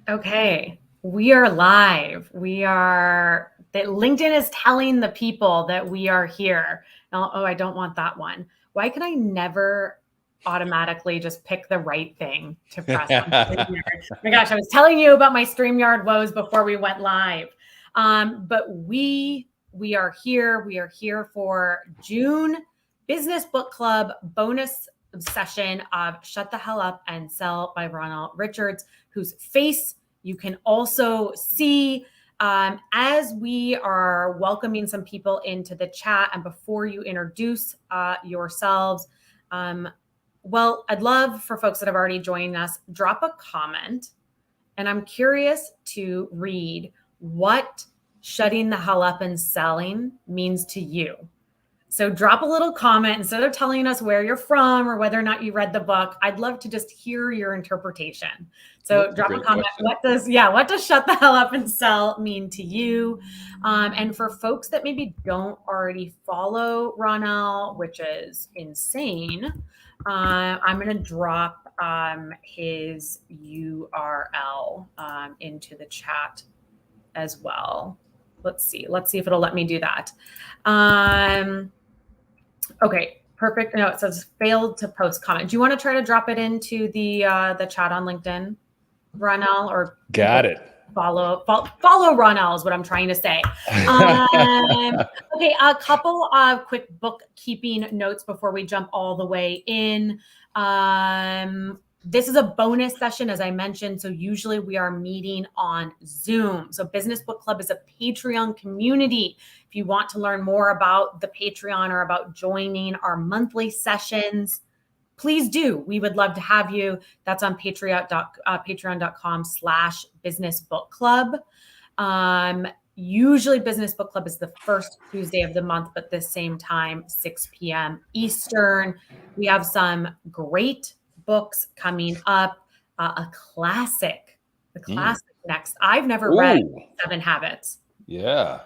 Okay, we are live. That LinkedIn is telling the people that we are here. Oh, I don't want that one. Why can I never automatically just pick the right thing to press on StreamYard? Oh my gosh, I was telling you about my StreamYard woes before we went live. But we are here. We are here for June Business Book Club bonus session of Shut the Hell Up and Sell by Ronnell Richards, whose face you can also see as we are welcoming some people into the chat. And before you introduce yourselves, well, I'd love for folks that have already joined us, drop a comment. And I'm curious to read what shutting the hell up and selling means to you. So drop a little comment instead of telling us where you're from or whether or not you read the book. I'd love to just hear your interpretation. So drop a comment. What does shut the hell up and sell mean to you? And for folks that maybe don't already follow Ronnell, which is insane, I'm going to drop his URL into the chat as well. Let's see if it'll let me do that. Okay, perfect. No, it says failed to post comment. Do you want to try to drop it into the chat on LinkedIn, Ronnell? Or got it. Follow Ronnell is what I'm trying to say. Okay, a couple of quick bookkeeping notes before we jump all the way in. This is a bonus session, as I mentioned. So usually we are meeting on Zoom. So Business Book Club is a Patreon community. If you want to learn more about the Patreon or about joining our monthly sessions, please do. We would love to have you. That's on patreon.com/businessbookclub. Usually Business Book Club is the first Tuesday of the month, but this same time, 6 p.m. Eastern. We have some great books coming up. A classic next. I've never read 7 Habits. Yeah.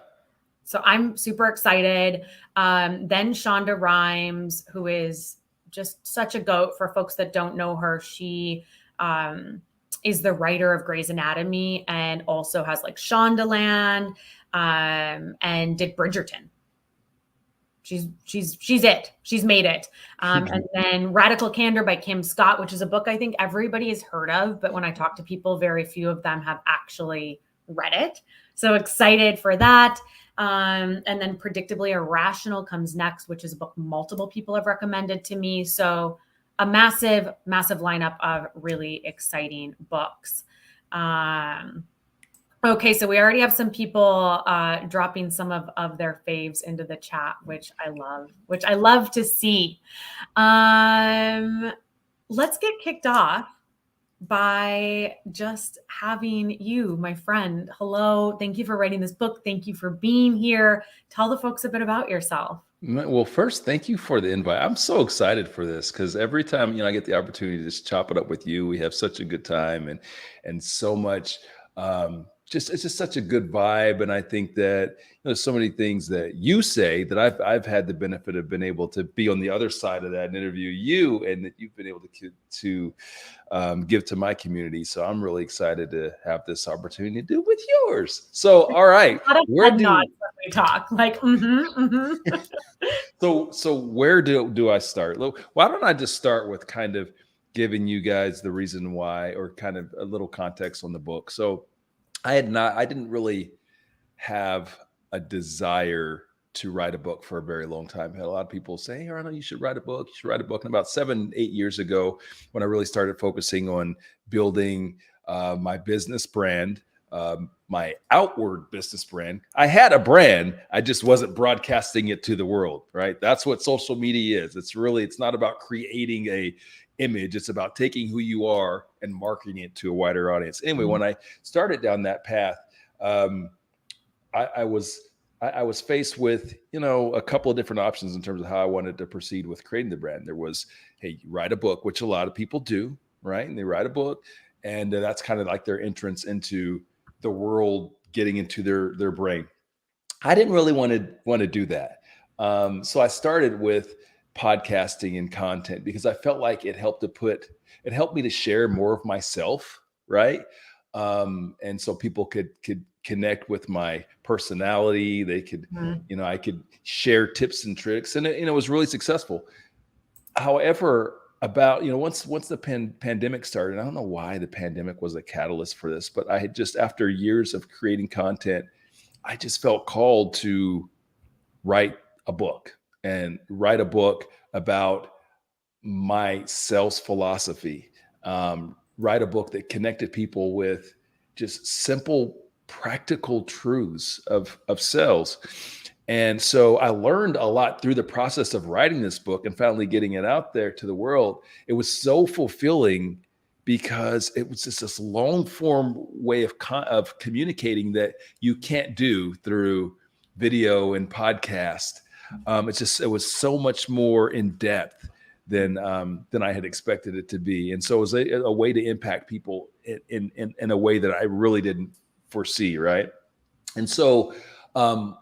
So I'm super excited. Then Shonda Rhimes, who is just such a goat. For folks that don't know her, she is the writer of Grey's Anatomy and also has like Shondaland and did Bridgerton. She's it. She's made it. And then Radical Candor by Kim Scott, which is a book I think everybody has heard of, but when I talk to people, very few of them have actually read it. So excited for that. And then Predictably Irrational comes next, which is a book multiple people have recommended to me. So a massive, massive lineup of really exciting books. Okay, so we already have some people dropping some of their faves into the chat, which I love to see. Let's get kicked off by just having you, my friend. Hello, thank you for writing this book. Thank you for being here. Tell the folks a bit about yourself. Well, first, thank you for the invite. I'm so excited for this because every time I get the opportunity to just chop it up with you, we have such a good time and so much. It's just such a good vibe, and I think that so many things that you say that I've had the benefit of being able to be on the other side of that and interview you, and that you've been able to give to my community. So I'm really excited to have this opportunity to do with yours. So, all right, where do we talk? Like, So where do I start? Why don't I just start with kind of giving you guys the reason why, or kind of a little context on the book. So I didn't really have a desire to write a book for a very long time. I had a lot of people say, hey, Ronnell, you should write a book. You should write a book. And about 7-8 years ago, when I really started focusing on building my business brand, my outward business brand, I had a brand. I just wasn't broadcasting it to the world, right? That's what social media is. It's not about creating a image. It's about taking who you are and marketing it to a wider audience. Anyway, when I started down that path, I was faced with, a couple of different options in terms of how I wanted to proceed with creating the brand. There was, hey, you write a book, which a lot of people do, right? And they write a book, and that's kind of like their entrance into the world, getting into their brain. I didn't really want to do that. So I started with podcasting and content because I felt like it helped me to share more of myself, right? And so people could connect with my personality. They could, Mhm. I could share tips and tricks, and it was really successful. However, about once the pandemic started, I don't know why the pandemic was a catalyst for this, but I had just, after years of creating content, I just felt called to write a book, and write a book about my sales philosophy. Write a book that connected people with just simple, practical truths of sales. And so I learned a lot through the process of writing this book and finally getting it out there to the world. It was so fulfilling because it was just this long form way of communicating that you can't do through video and podcast. It was so much more in depth than I had expected it to be, and so it was a way to impact people in a way that I really didn't foresee, right? And so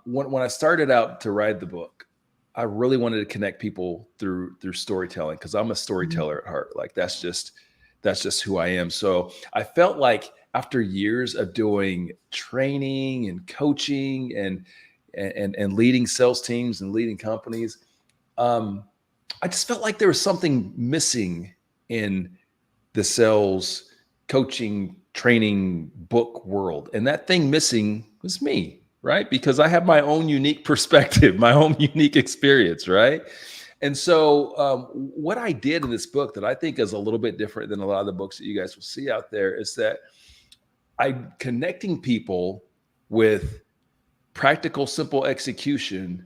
when I started out to write the book, I really wanted to connect people through storytelling, because I'm a Mhm. storyteller at heart. Like that's just who I am. So I felt like after years of doing training and coaching and leading sales teams and leading companies, um, I just felt like there was something missing in the sales coaching training book world. And that thing missing was me, right? Because I have my own unique perspective, my own unique experience, right? And so, what I did in this book that I think is a little bit different than a lot of the books that you guys will see out there is that I'm connecting people with practical, simple execution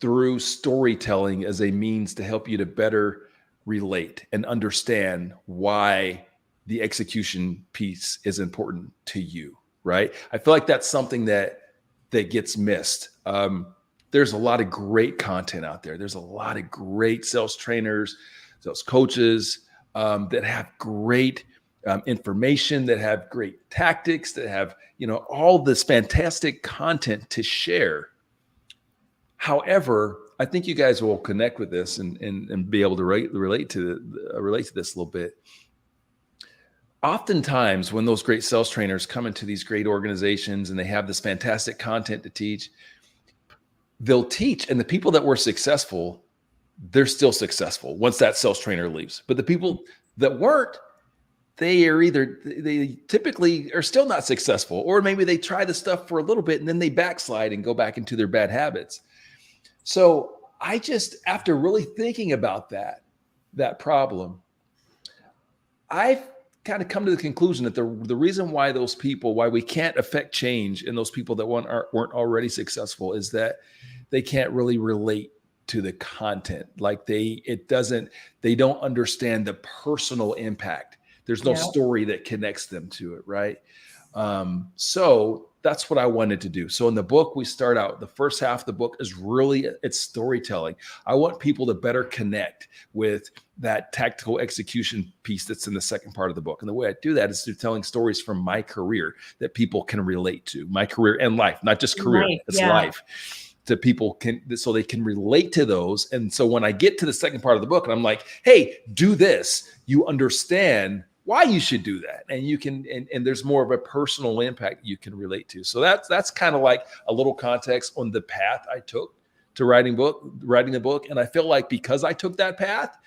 through storytelling as a means to help you to better relate and understand why the execution piece is important to you, right? I feel like that's something that gets missed. There's a lot of great content out there. There's a lot of great sales trainers, sales coaches, that have great information, that have great tactics, that have all this fantastic content to share. However, I think you guys will connect with this and be able to relate to this a little bit. Oftentimes, when those great sales trainers come into these great organizations and they have this fantastic content to teach, they'll teach, and the people that were successful, they're still successful once that sales trainer leaves. But the people that weren't, they typically are still not successful, or maybe they try the stuff for a little bit and then they backslide and go back into their bad habits. So I just, after really thinking about that problem, I've kind of come to the conclusion that the reason why why we can't affect change in those people that weren't already successful, is that they can't really relate to the content. Like they don't understand the personal impact. There's no Yeah. story that connects them to it, right? So that's what I wanted to do. So in the book, we start out, the first half of the book is really, it's storytelling. I want people to better connect with that tactical execution piece that's in the second part of the book. And the way I do that is through telling stories from my career that people can relate to, my career and life, not just career, Life. it's Yeah. life. To people so they can relate to those. And so when I get to the second part of the book and I'm like, hey, do this, you understand why you should do that. And you can, and there's more of a personal impact you can relate to. So that's kind of like a little context on the path I took to writing the book. And I feel like because I took that path,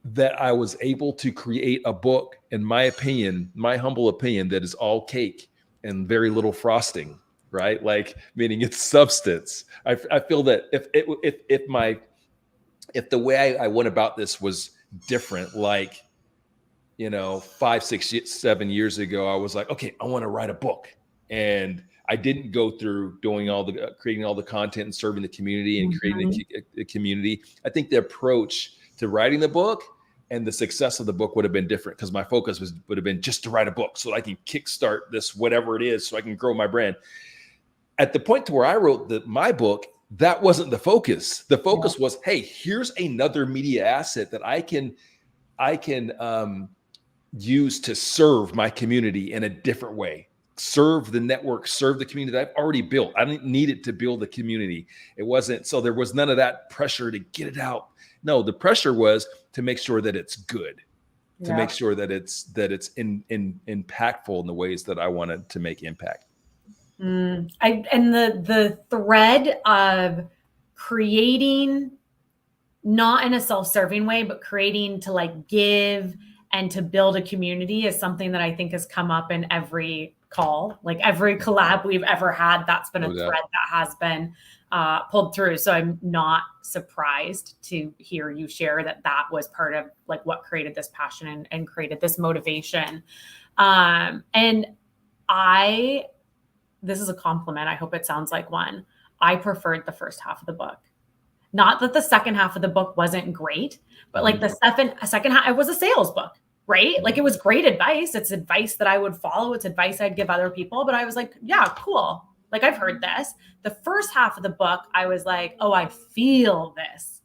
that I was able to create a book, in my opinion, my humble opinion, that is all cake and very little frosting, right? Like, meaning it's substance. I feel that if the way I went about this was different, like 5, 6, 7 years ago, I was like, okay, I want to write a book, and I didn't go through doing creating all the content and serving the community and creating Mhm. a community. I think the approach to writing the book and the success of the book would have been different, because my focus would have been just to write a book so I can kickstart this, whatever it is, so I can grow my brand. At the point to where I wrote my book, that wasn't the focus. The Yeah. focus was, hey, here's another media asset that I can use to serve my community in a different way, serve the network, serve the community that I've already built. I didn't need it to build the community. It wasn't, so there was none of that pressure to get it out. No, the pressure was to make sure that it's good. to Yeah. make sure that it's impactful in the ways that I wanted to make impact. And the thread of creating, not in a self-serving way, but creating to like give and to build a community is something that I think has come up in every call, like every collab we've ever had. That's been a No thread doubt. that has been pulled through. So I'm not surprised to hear you share that that was part of like what created this passion and created this motivation. And I, this is a compliment. I hope it sounds like one. I preferred the first half of the book. Not that the second half of the book wasn't great, but like the second half, it was a sales book, right? Like it was great advice. It's advice that I would follow. It's advice I'd give other people. But I was like, yeah, cool. Like I've heard this. The first half of the book, I was like, oh, I feel this.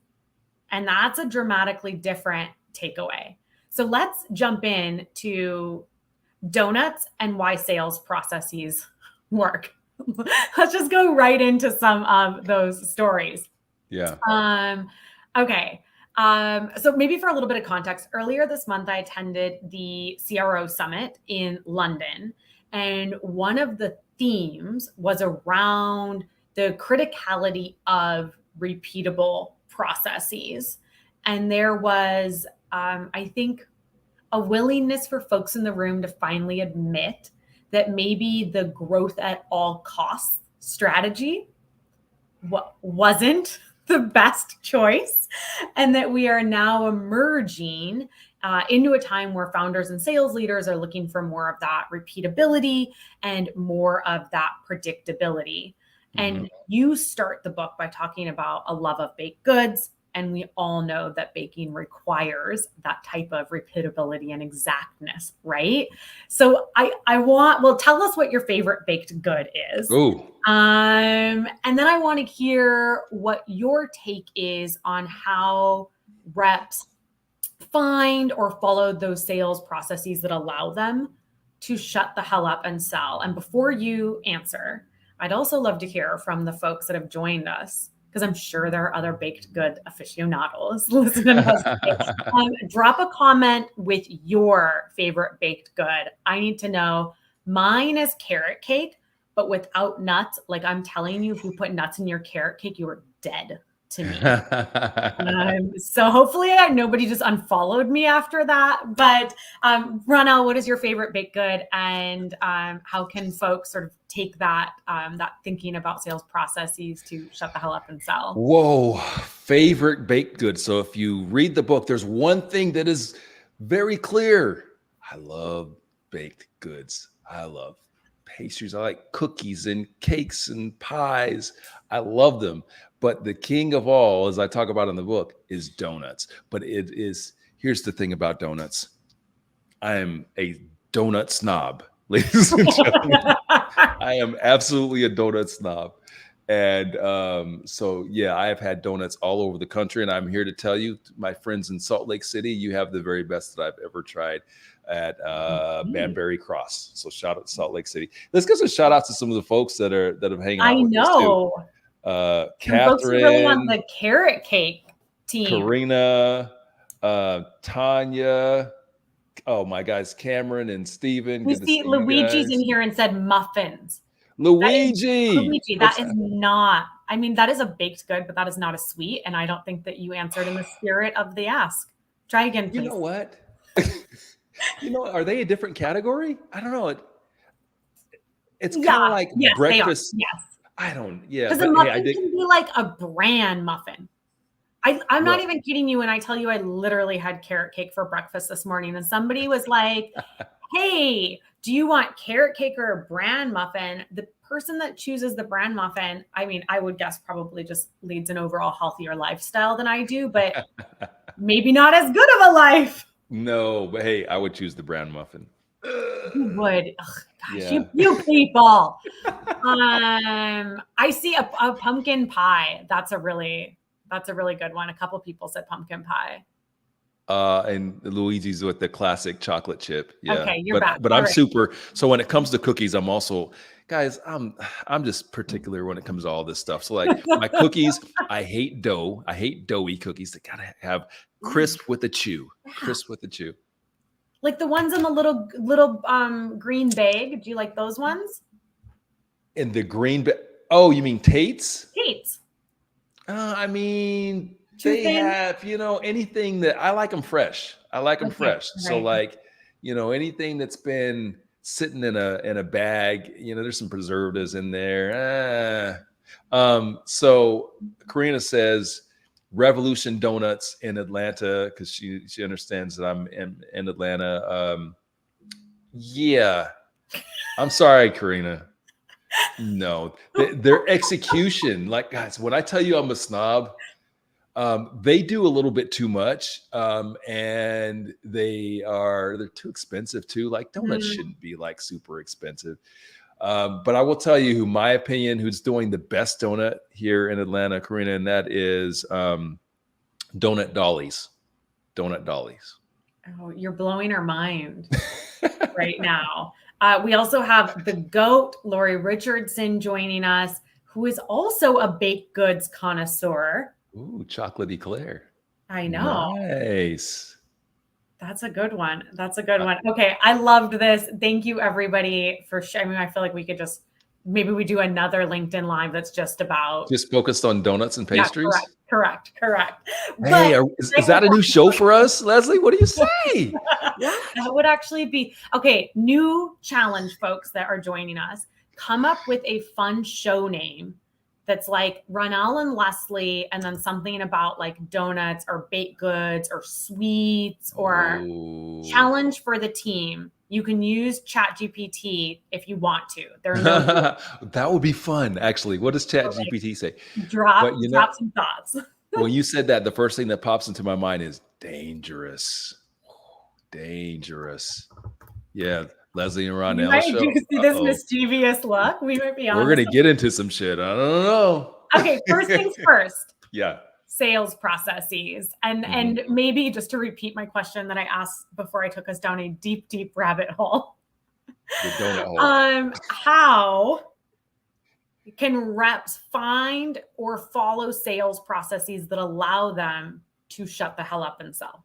And that's a dramatically different takeaway. So let's jump in to donuts and why sales processes work. Let's just go right into some of those stories. Yeah. Okay. So maybe for a little bit of context, earlier this month, I attended the CRO Summit in London. And one of the themes was around the criticality of repeatable processes. And there was, I think, a willingness for folks in the room to finally admit that maybe the growth at all costs strategy wasn't the best choice, and that we are now emerging into a time where founders and sales leaders are looking for more of that repeatability and more of that predictability. And you start the book by talking about a love of baked goods. And we all know that baking requires that type of repeatability and exactness, right? So well, tell us what your favorite baked good is. Oh. And then I want to hear what your take is on how reps find or follow those sales processes that allow them to shut the hell up and sell. And before you answer, I'd also love to hear from the folks that have joined us, because I'm sure there are other baked good aficionados listening to us. Drop a comment with your favorite baked good. I need to know. Mine is carrot cake, but without nuts. Like I'm telling you, if you put nuts in your carrot cake, you are dead to me. So hopefully nobody just unfollowed me after that. But Ronnell, what is your favorite baked good, and how can folks sort of take that that thinking about sales processes to shut the hell up and sell? Whoa, favorite baked good. So if you read the book, there's one thing that is very clear. I love baked goods. I love pastries. I like cookies and cakes and pies. I love them. But the king of all, as I talk about in the book, is donuts. But here's the thing about donuts. I am a donut snob, ladies and gentlemen. I am absolutely a donut snob. And so, yeah, I have had donuts all over the country. And I'm here to tell you, my friends in Salt Lake City, you have the very best that I've ever tried at Banbury Cross. So shout out to Salt Lake City. Let's give some shout outs to some of the folks that have hanging out with us too. Some folks who really want Catherine, the carrot cake team. Karina, Tanya. Oh my guys, Cameron and Steven. We Good to see see you Luigi's in guys. here and said muffins. Luigi. That is not, I mean, that is a baked good, but that is not a sweet. And I don't think that you answered in the spirit of the ask. Try again, please. You know what? Are they a different category? I don't know. It's kind of like breakfast. Yes. I don't, yeah. Because a muffin can be like a bran muffin. I'm not even kidding you when I tell you I literally had carrot cake for breakfast this morning, and somebody was like, hey, do you want carrot cake or a bran muffin? The person that chooses the bran muffin, I mean, I would guess probably just leads an overall healthier lifestyle than I do, but maybe not as good of a life. No, but hey, I would choose the bran muffin. You would. Ugh, gosh, Yeah. you people. I see a pumpkin pie. That's a really good one. A couple people said pumpkin pie. And Luigi's with the classic chocolate chip. Yeah. Okay, you're back. But I'm super. So when it comes to cookies, I'm also, guys, I'm just particular when it comes to all this stuff. So like my cookies, I hate dough. I hate doughy cookies. They gotta have crisp with a chew. Crisp with a chew. Like the ones in the little green bag. Do you like those ones? In the green. Oh, you mean Tate's? Tate's. I mean, Too they thin? have, anything that I like them fresh. I like them Okay, fresh. So right. like, anything that's been sitting in a bag, there's some preservatives in there. So Karina says Revolution Donuts in Atlanta because she understands that I'm in Atlanta. Yeah, I'm sorry, Karina. No, their execution, like guys, when I tell you I'm a snob, they do a little bit too much, and they're too expensive too. Like donuts Mm. shouldn't be like super expensive. But I will tell you who my opinion, who's doing the best donut here in Atlanta, Karina, and that is Donut Dollies. Donut Dollies. Oh, you're blowing our mind right now. We also have the GOAT, Lori Richardson, joining us, who is also a baked goods connoisseur. Ooh, chocolate eclair. I know. Nice. That's a good one. That's a good one. Okay, I loved this. Thank you, everybody, for sharing. I mean, I feel like we could just maybe we do another LinkedIn Live that's just about. Just focused on donuts and Yeah, pastries. correct. Hey, But is that a new show for us, Leslie? What do you say? that would actually be okay. New challenge, folks that are joining us. Come up with a fun show name that's like Ronnell and Leslie, and then something about like donuts or baked goods or sweets or Ooh. challenge for the team. You can use ChatGPT if you want to. There are no That would be fun, actually. What does Chat like, GPT say? drop But some thoughts. when you said that, the first thing that pops into my mind is dangerous. Dangerous. Yeah, Leslie and You Ronnell might do show. see this mischievous look. We might be We're on gonna get into some shit. I don't know. Okay, first things first. Yeah. Sales processes. And maybe just to repeat my question that I asked before I took us down a deep rabbit hole. The donut hole. How can reps find or follow sales processes that allow them to shut the hell up and sell?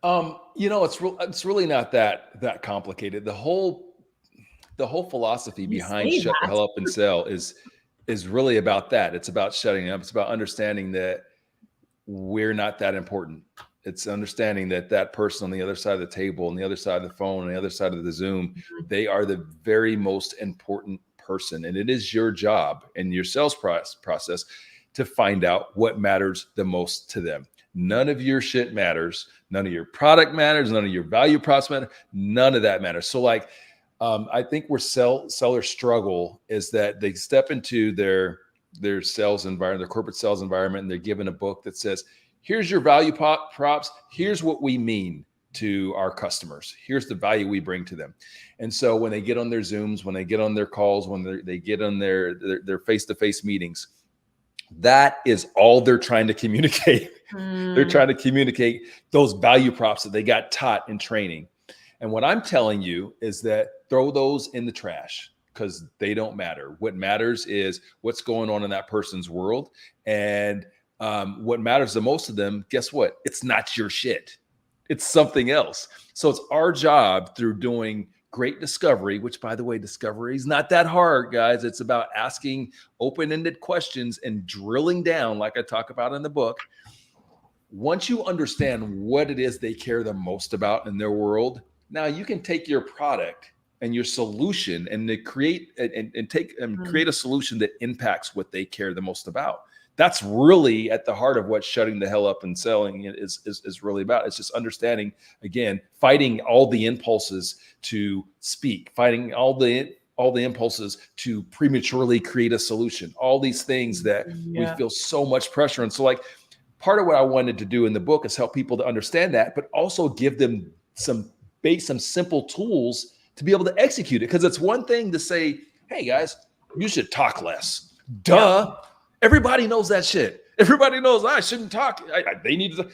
It's really not that complicated. The whole philosophy You behind say shut the that. hell up and sell is really about that. It's about shutting up. It's about understanding that we're not that important. It's understanding that that person on the other side of the table, on the other side of the phone, on the other side of the Zoom, they are the very most important person. And it is your job and your sales process to find out what matters the most to them. None of your shit matters. None of your product matters. None of your value props matter. None of that matters. So like, I think where sellers struggle is that they step into their sales environment, their corporate sales environment, and they're given a book that says, here's your value props. Here's what we mean to our customers. Here's the value we bring to them. And so when they get on their Zooms, when they get on their calls, when they get on their face-to-face meetings, that is all they're trying to communicate. They're trying to communicate those value props that they got taught in training. And what I'm telling you is that throw those in the trash because they don't matter. What matters is what's going on in that person's world. And what matters the most to them, guess what? It's not your shit. It's something else. So it's our job through doing great discovery, which by the way, discovery is not that hard, guys. It's about asking open-ended questions and drilling down, like I talk about in the book. Once you understand what it is they care the most about in their world, now you can take your product and your solution and create a solution that impacts what they care the most about. That's really at the heart of what shutting the hell up and selling is really about. It's just understanding, again, fighting all the impulses to speak, fighting all the impulses to prematurely create a solution, all these things that we feel so much pressure on. So like part of what I wanted to do in the book is help people to understand that, but also give them some simple tools to be able to execute it. Because it's one thing to say, hey guys, you should talk less. Duh. Yeah. Everybody knows that shit. Everybody knows I shouldn't talk. They need to.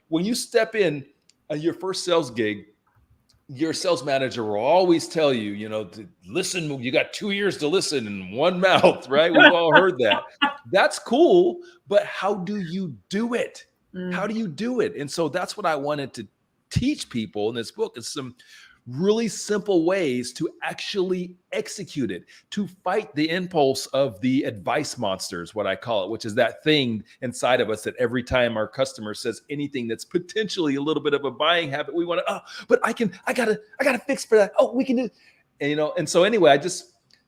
When you step in your first sales gig, your sales manager will always tell you, to listen. You got 2 ears to listen and one mouth, right? We've all heard that. That's cool, but how do you do it? How do you do it? And so that's what I wanted teach people in this book is some really simple ways to actually execute it, to fight the impulse of the advice monsters, what I call it, which is that thing inside of us that every time our customer says anything that's potentially a little bit of a buying habit, we want to, oh, but I gotta fix for that. Oh, we can do, and, and so anyway,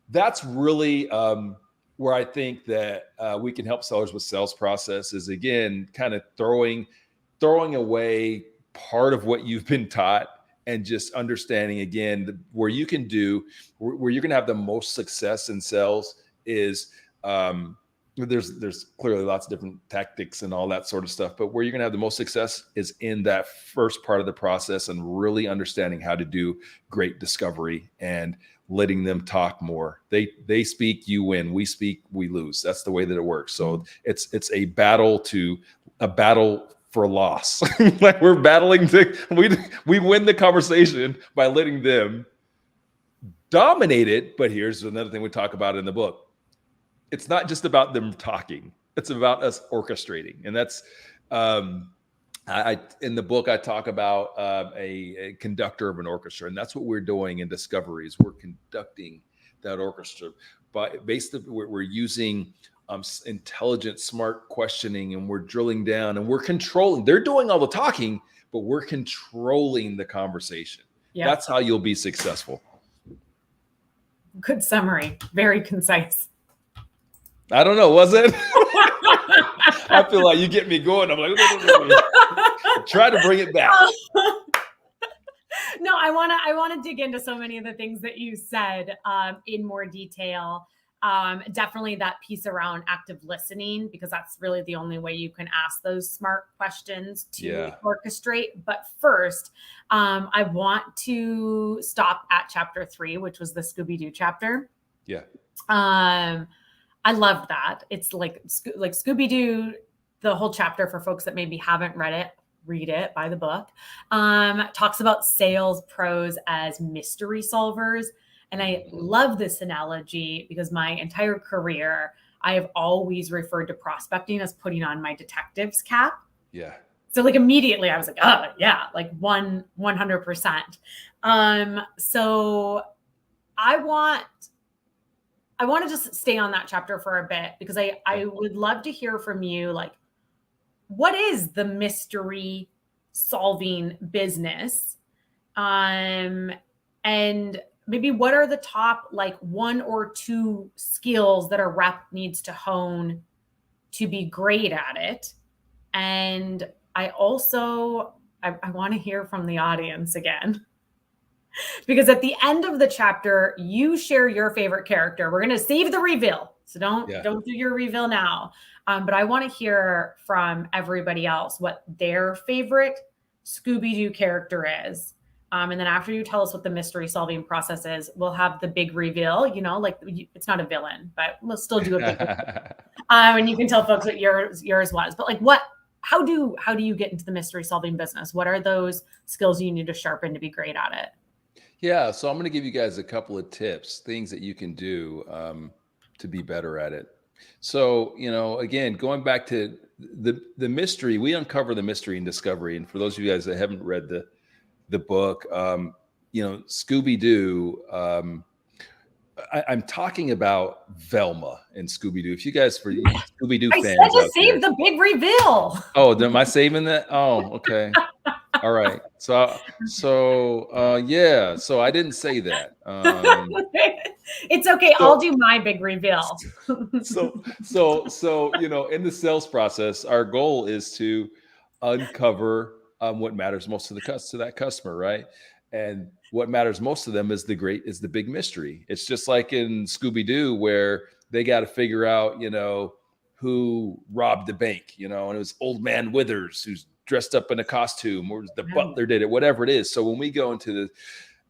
that's really where I think that we can help sellers with sales process is, again, kind of throwing away part of what you've been taught and just understanding, again, where you're going to have the most success in sales is there's clearly lots of different tactics and all that sort of stuff, but where you're going to have the most success is in that first part of the process and really understanding how to do great discovery and letting them talk more. They speak, you win. We speak, we lose. That's the way that it works. So it's a battle for loss. Like we're battling we win the conversation by letting them dominate it. But here's another thing we talk about in the book. It's not just about them talking. It's about us orchestrating. And that's in the book, I talk about a conductor of an orchestra, and that's what we're doing in discovery is we're conducting that orchestra. But basically, we're using intelligent, smart questioning, and we're drilling down, and we're controlling. They're doing all the talking, but we're controlling the conversation. Yeah. That's how you'll be successful. Good summary. Very concise. I don't know. Was it? I feel like you get me going. I'm like, try to bring it back. No, I want to dig into so many of the things that you said in more detail. Definitely that piece around active listening, because that's really the only way you can ask those smart questions to orchestrate. But first, I want to stop at chapter 3, which was the Scooby-Doo chapter. Yeah. I loved that. It's like Scooby-Doo, the whole chapter, for folks that maybe haven't read it, read it, buy the book, talks about sales pros as mystery solvers. And I love this analogy because my entire career, I have always referred to prospecting as putting on my detective's cap. Yeah. So like immediately I was like, oh yeah, like 100%. So I want to just stay on that chapter for a bit because I would love to hear from you, like, what is the mystery solving business? And maybe what are the top, like, 1 or 2 skills that a rep needs to hone to be great at it? And I also, I want to hear from the audience again. Because at the end of the chapter, you share your favorite character. We're going to save the reveal. So don't do your reveal now. But I want to hear from everybody else what their favorite Scooby-Doo character is. And then after you tell us what the mystery solving process is, we'll have the big reveal, like it's not a villain, but we'll still do a big reveal. And you can tell folks what yours was. But like how do you get into the mystery solving business? What are those skills you need to sharpen to be great at it? Yeah, so I'm going to give you guys a couple of tips, things that you can do to be better at it. So, again, going back to the mystery, we uncover the mystery in discovery. And for those of you guys that haven't read the book, Scooby-Doo, I'm talking about Velma and Scooby-Doo. If you guys, for Scooby-Doo fans, I said to save the big reveal. Oh, am I saving that? Oh, okay. All right. So I didn't say that. It's okay. I'll do my big reveal. So, in the sales process, our goal is to uncover what matters most to that customer, right? And what matters most to them is the big mystery. It's just like in Scooby-Doo where they got to figure out, who robbed the bank, and it was Old Man Withers who's dressed up in a costume, or the butler did it, whatever it is. So when we go into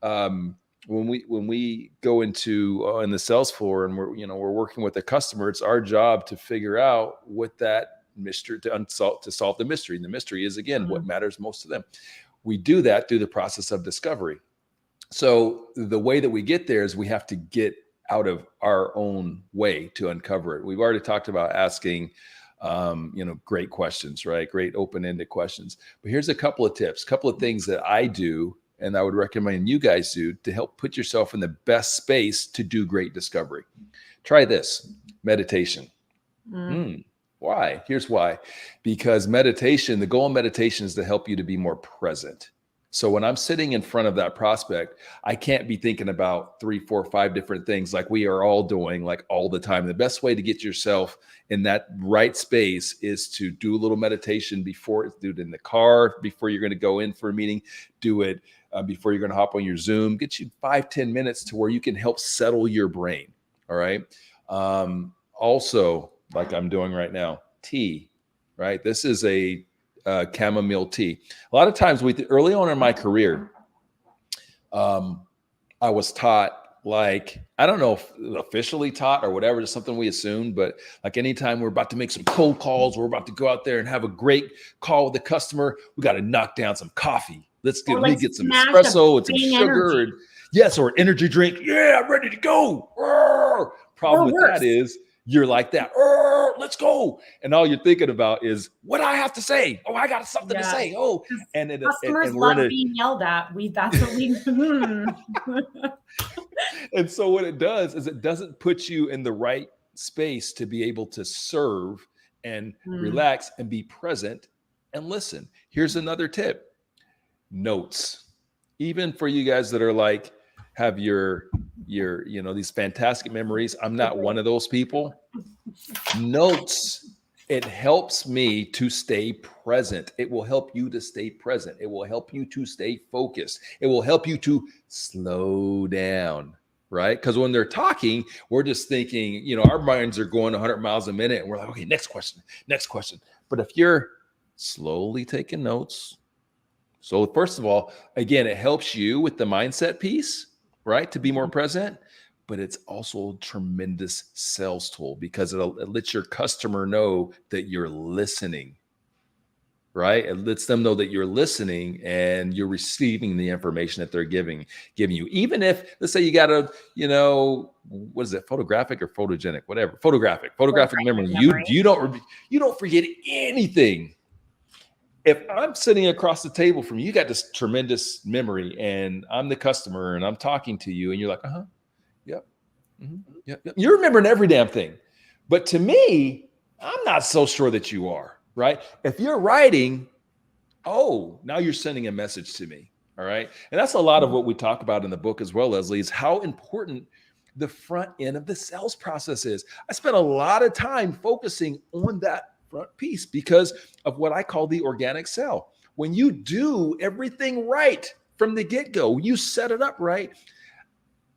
the when we go into in the sales floor and we're working with a customer, it's our job to figure out what that mystery to solve the mystery. And the mystery is, again, what matters most to them. We do that through the process of discovery. So the way that we get there is we have to get out of our own way to uncover it. We've already talked about asking Great questions, right? Great open-ended questions. But here's a couple of tips, couple of things that I do and I would recommend you guys do to help put yourself in the best space to do great discovery. Try this: meditation. Why? Here's why. Because meditation, the goal of meditation is to help you to be more present. So when I'm sitting in front of that prospect, I can't be thinking about 3, 4, 5 different things like we are all doing like all the time. The best way to get yourself in that right space is to do a little meditation before, do it in the car, before you're going to go in for a meeting, do it before you're going to hop on your Zoom, get you 5-10 minutes to where you can help settle your brain. All right. Also, like I'm doing right now, tea, right? This is a chamomile tea. A lot of times early on in my career, I was taught, like, I don't know if officially taught or whatever, just something we assumed, but like anytime we're about to make some cold calls, we're about to go out there and have a great call with the customer, we got to knock down some coffee. Let me get some espresso and some sugar. And yes, or an energy drink. Yeah, I'm ready to go. Problem with that is you're like that. Let's go. And all you're thinking about is what I have to say. Oh, I got something to say. Oh, and customers love being yelled at. That's what we And so what it does is it doesn't put you in the right space to be able to serve and relax and be present and listen. Here's another tip: notes. Even for you guys that are like, have your these fantastic memories. I'm not one of those people. Notes, it helps me to stay present. It will help you to stay present. It will help you to stay focused. It will help you to slow down, right? Because when they're talking, we're just thinking, our minds are going 100 miles a minute and we're like, okay, next question. But if you're slowly taking notes, so first of all, again, it helps you with the mindset piece, right? To be more present, but it's also a tremendous sales tool because it lets your customer know that you're listening, right? It lets them know that you're listening and you're receiving the information that they're giving you. Even if, let's say you got a, what is it? Photographic or photogenic, whatever, photographic memory. You don't forget anything. If I'm sitting across the table from you, you got this tremendous memory and I'm the customer and I'm talking to you and you're like, yep. Yep. You're remembering every damn thing. But to me, I'm not so sure that you are, right? If you're writing, now you're sending a message to me. All right. And that's a lot of what we talk about in the book as well, Leslie, is how important the front end of the sales process is. I spent a lot of time focusing on that front piece because of what I call the organic sell. When you do everything right from the get-go, you set it up right,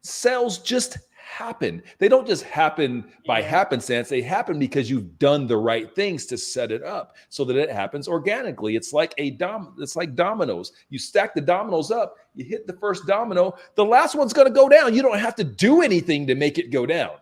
sales just happen. They don't just happen by happenstance. They happen because you've done the right things to set it up so that it happens organically. It's like it's like dominoes. You stack the dominoes up, you hit the first domino, the last one's going to go down. You don't have to do anything to make it go down.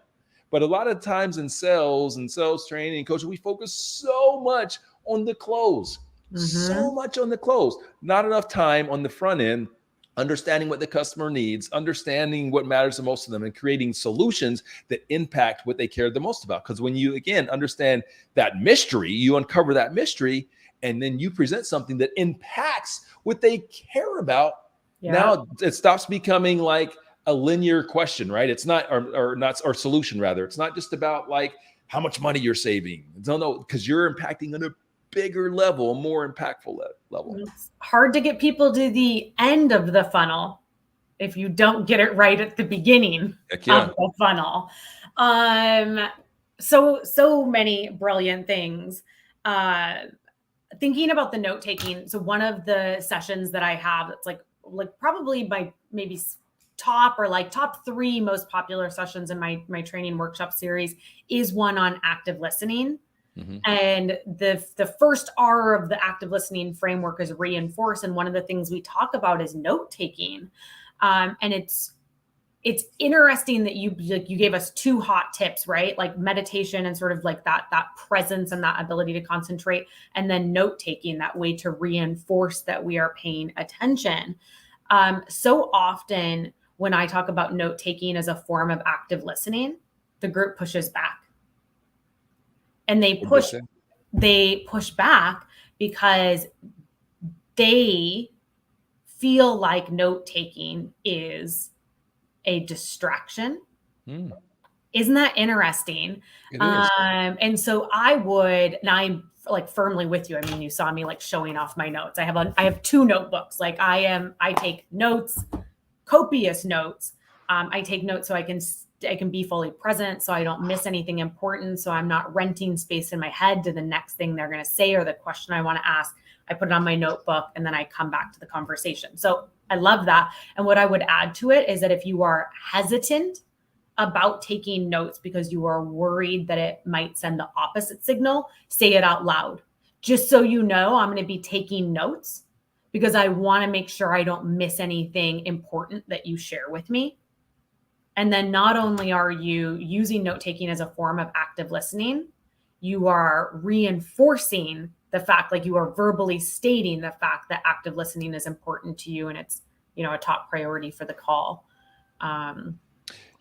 But a lot of times in sales and sales training and coaching, we focus so much on the close, so much on the close, not enough time on the front end, understanding what the customer needs, understanding what matters the most to them, and creating solutions that impact what they care the most about. Because when you, again, understand that mystery, you uncover that mystery, and then you present something that impacts what they care about. Now it stops becoming like a linear question, right? It's not, or solution rather. It's not just about like how much money you're saving. No, because you're impacting on a bigger level, a more impactful level. It's hard to get people to the end of the funnel if you don't get it right at the beginning of the funnel. So many brilliant things. Thinking about the note taking. So one of the sessions that I have, it's like probably my maybe top 3 most popular sessions in my training workshop series is one on active listening. And the first R of the active listening framework is reinforce. And one of the things we talk about is note taking. And it's interesting that you gave us 2 hot tips, right? Like meditation and sort of like that presence and that ability to concentrate, and then note taking, that way to reinforce that we are paying attention. So often when I talk about note taking as a form of active listening, the group pushes back. And they push they push back because they feel like note taking is a distraction. Mm, Isn't that interesting? it is. And so I would, and I'm like firmly with you. I mean, you saw me like showing off my notes. I have two notebooks. Like I take notes, copious notes. I take notes so I can be fully present, so I don't miss anything important. So I'm not renting space in my head to the next thing they're going to say or the question I want to ask. I put it on my notebook and then I come back to the conversation. So I love that. And what I would add to it is that if you are hesitant about taking notes because you are worried that it might send the opposite signal, say it out loud. Just so you know, I'm going to be taking notes because I want to make sure I don't miss anything important that you share with me. And then not only are you using note taking as a form of active listening, you are reinforcing the fact, like you are verbally stating the fact that active listening is important to you and it's, a top priority for the call.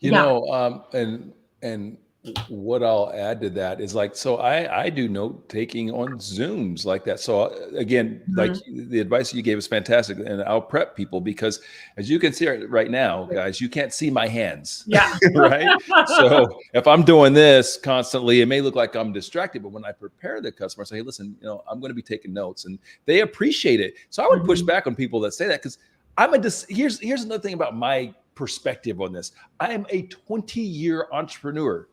Yeah. And what I'll add to that is like, so I do note taking on Zooms like that. So again, like Mhm. the advice you gave is fantastic, and I'll prep people because as you can see right now, guys, you can't see my hands, Yeah. right? So if I'm doing this constantly, it may look like I'm distracted, but when I prepare the customer, I say, hey, listen, I'm going to be taking notes, and they appreciate it. So I would push Mhm. back on people that say that because here's another thing about my perspective on this. I am a 20-year entrepreneur.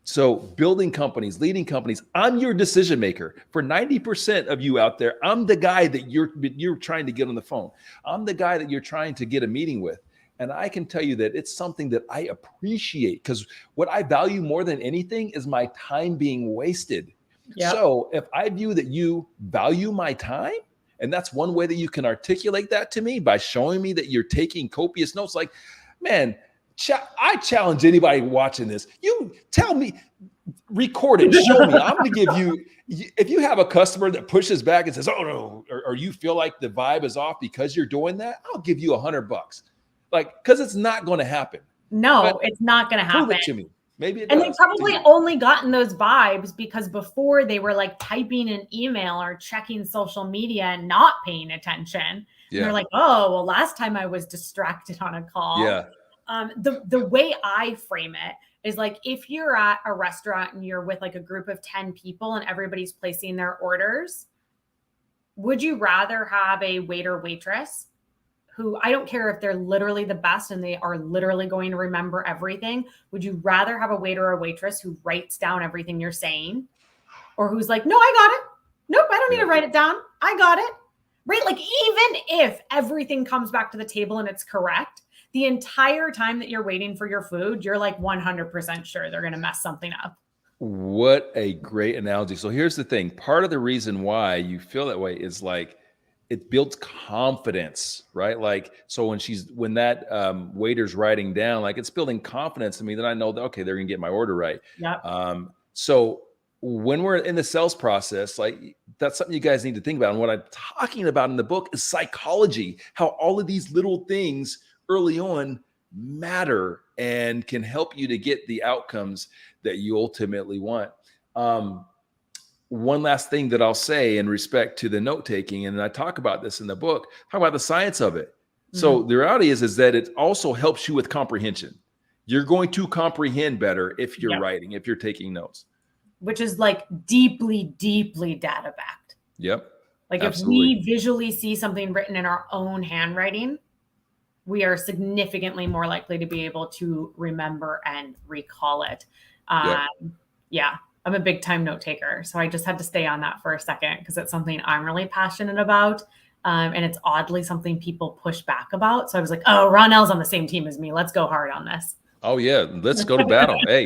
So building companies, leading companies, I'm your decision maker. For 90% of you out there, I'm the guy that you're trying to get on the phone. I'm the guy that you're trying to get a meeting with. And I can tell you that it's something that I appreciate because what I value more than anything is my time being wasted. Yep. So if I view that you value my time, and that's one way that you can articulate that to me by showing me that you're taking copious notes. Like, man, I challenge anybody watching this. You tell me, record it, show me. I'm going to give you, if you have a customer that pushes back and says, oh no, or you feel like the vibe is off because you're doing that, I'll give you $100. Like, because it's not going to happen. But No, it's not going to prove happen. it to me. Maybe it And they does to probably you. only gotten those vibes because before they were like typing an email or checking social media and not paying attention. And they're Yeah. like, oh, well, last time I was distracted on a call. Yeah. The way I frame it is like if you're at a restaurant and you're with like a group of 10 people and everybody's placing their orders, would you rather have a waiter waitress who, I don't care if they're literally the best and they are literally going to remember everything? Would you rather have a waiter or waitress who writes down everything you're saying, or who's like, no, I got it. Nope, I don't need Yeah. to write it down. I got it. Right? Like, even if everything comes back to the table and it's correct, the entire time that you're waiting for your food, you're like 100% sure they're going to mess something up. What a great analogy. So here's the thing. Part of the reason why you feel that way is like it builds confidence, right? Like, so when that waiter's writing down, like it's building confidence in me that I know that, okay, they're going to get my order right. Yep. So when we're in the sales process, like that's something you guys need to think about. And what I'm talking about in the book is psychology, how all of these little things early on matter and can help you to get the outcomes that you ultimately want. One last thing that I'll say in respect to the note taking, and I talk about this in the book, talk about the science of it. Mm-hmm. So the reality is that it also helps you with comprehension. You're going to comprehend better if you're Yep. writing, if you're taking notes. Which is like deeply, deeply data backed. Yep. Like if Absolutely. we visually see something written in our own handwriting, we are significantly more likely to be able to remember and recall it. Yep. Yeah, I'm a big time note taker. So I just had to stay on that for a second because it's something I'm really passionate about. And it's oddly something people push back about. So I was like, oh, Ronnell's on the same team as me. Let's go hard on this. Oh yeah, let's go to battle. Hey,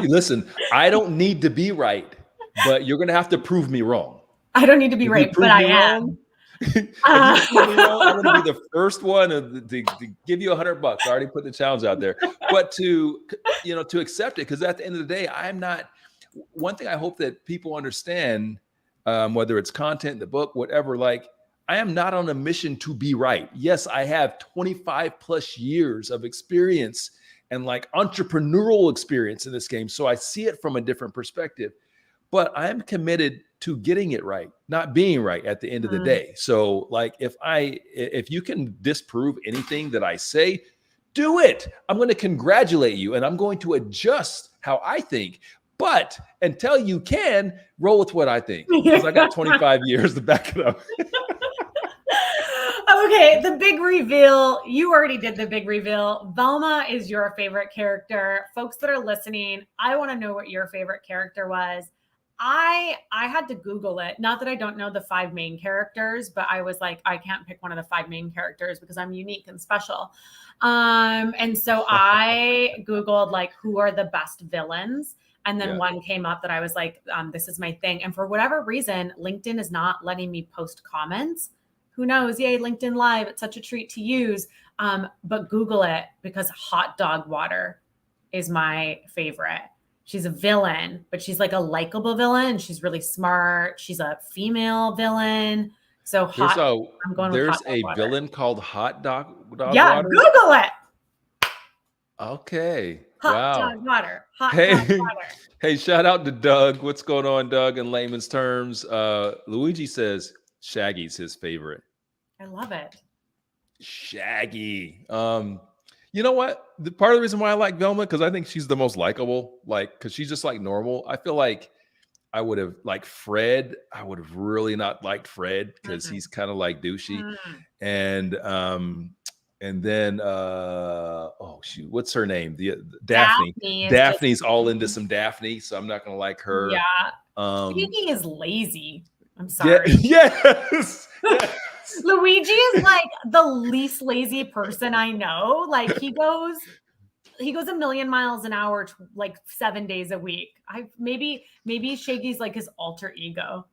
listen, I don't need to be right, but you're going to have to prove me wrong. I don't need to be If you right, but prove I me wrong, am. if you prove me wrong, I'm going to be the first one to give you $100. I already put the challenge out there, but to accept it, because at the end of the day, I'm not. One thing I hope that people understand, whether it's content, the book, whatever, like I am not on a mission to be right. Yes, I have 25 plus years of experience and like entrepreneurial experience in this game, so I see it from a different perspective. but I'm committed to getting it right, not being right at the end of the Mm. day. So like if you can disprove anything that I say, do it. I'm going to congratulate you and I'm going to adjust how I think. But until you can, roll with what I think because I got 25 years to back it up. Okay, the big reveal. You already did the big reveal. Velma is your favorite character. Folks that are listening, I want to know what your favorite character was. I had to Google it. Not that I don't know the 5 main characters, but I was like, I can't pick one of the 5 main characters because I'm unique and special. And so I Googled like who are the best villains. And then one came up that I was like, this is my thing. And for whatever reason, LinkedIn is not letting me post comments. Who knows? Yay, LinkedIn Live. It's such a treat to use. But Google it because hot dog water is my favorite. She's a villain, but she's like a likable villain. She's really smart. She's a female villain. So hot. I'm going with hot There's dog a water. villain called Hot Dog Yeah, Water. Google it. Okay. Hot Wow. dog water. Hot Hey, dog water. hey, shout out to Doug. What's going on, Doug? In layman's terms, Luigi says Shaggy's his favorite. I love it. Shaggy. You know what? The part of the reason why I like Velma because I think she's the most likable. Like, because she's just like normal. I feel like I would have like Fred. I would have really not liked Fred because he's kind of like douchey. And then oh shoot, what's her name? The Daphne. Daphne's all into some Daphne, so I'm not gonna like her. Yeah. Speaking is lazy. I'm sorry. Yes. Luigi is like the least lazy person I know. Like he goes a million miles an hour, like 7 days a week. Maybe Shaggy's like his alter ego.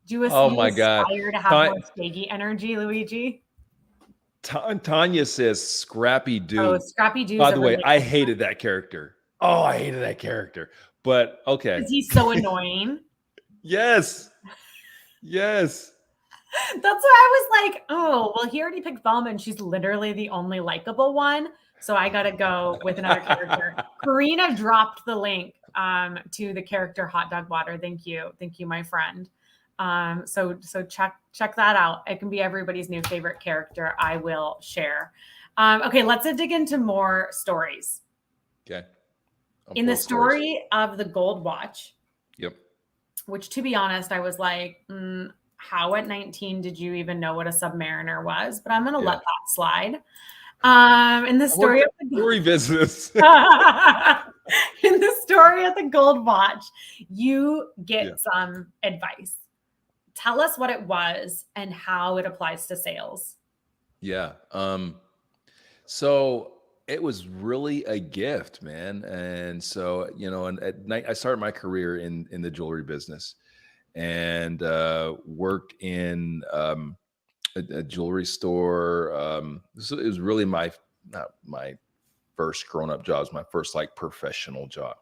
Do you aspire to have more Shaggy energy, Luigi? Tanya says Scrappy Doo. Oh, Scrappy Doo. By the way, I hated that character. Oh, I hated that character. But okay. Because he's so annoying. Yes. Yes. That's why I was like, oh, well, he already picked Velma and she's literally the only likable one. So I got to go with another character. Karina dropped the link to the character Hot Dog Water. Thank you. Thank you, my friend. So check that out. It can be everybody's new favorite character. I will share. Okay, let's dig into more stories. Okay. In the story of the Gold Watch. Yep. Which, to be honest, I was like, how at 19 did you even know what a submariner was? But I'm going to let that slide. In the story of the story business. In the story of the Gold Watch, you get some advice. Tell us what it was and how it applies to sales. Yeah. So it was really a gift, man. And so, you know, and at night I started my career in the jewelry business and worked in a jewelry store. So it was really not my first grown-up job. It was my first like professional job.